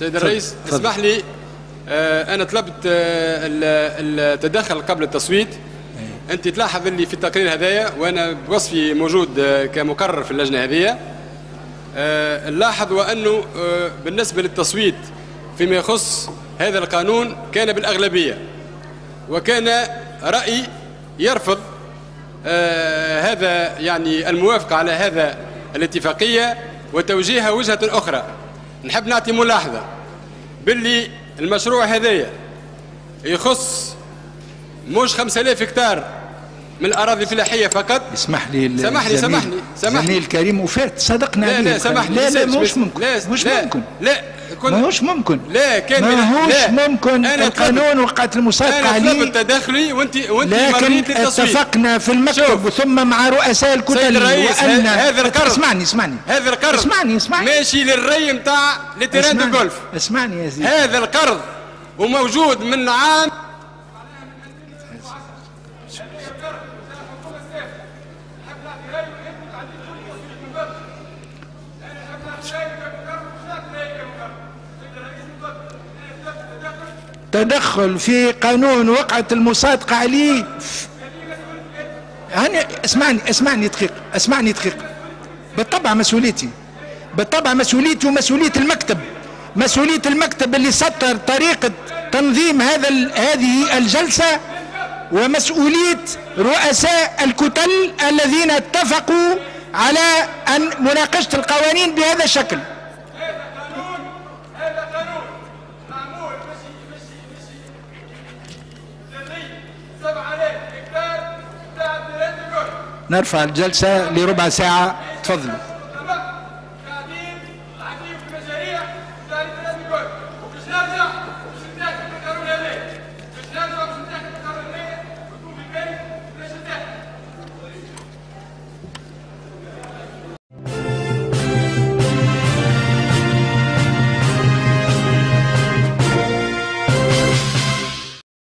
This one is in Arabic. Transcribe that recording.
سيد الرئيس اسمح لي، أنا طلبت التدخل قبل التصويت. أنت تلاحظ اللي في التقرير هذايا وأنا بوصفي موجود كمقرر في اللجنة هذه، نلاحظ وأنه بالنسبة للتصويت فيما يخص هذا القانون كان بالأغلبية، وكان رأي يرفض هذا يعني الموافقة على هذا الاتفاقية وتوجيهها وجهة أخرى. نحب نعطي ملاحظة باللي المشروع هذايا يخص مش 5000 هكتار من الأراضي الفلاحية فقط. اسمح لي سامحني زميل الكريم وفات صدقنا عليه. لا سامحني، لا مش ممكن، مش ممكن، ماهوش ممكن، لا كان ماهوش ممكن. القانون وقعت المصادقة عليه. أنا طلبت تدخلي وأنت لكن اتفقنا في المكتب ثم مع رؤساء الكتل وأن هذا القرض، اسمعني هذا القرض اسمعني ماشي للري نتاع لتيران دو جولف. اسمعني يا زيد، هذا القرض وموجود من عام. تدخل في قانون وقعت المصادقة عليه. اسمعني دقيقة. بالطبع مسؤوليتي ومسؤولية المكتب، مسؤولية المكتب اللي سطر طريقة تنظيم هذه الجلسة، ومسؤولية رؤساء الكتل الذين اتفقوا على أن مناقشة القوانين بهذا الشكل. نرفع الجلسة لربع ساعة، تفضلوا.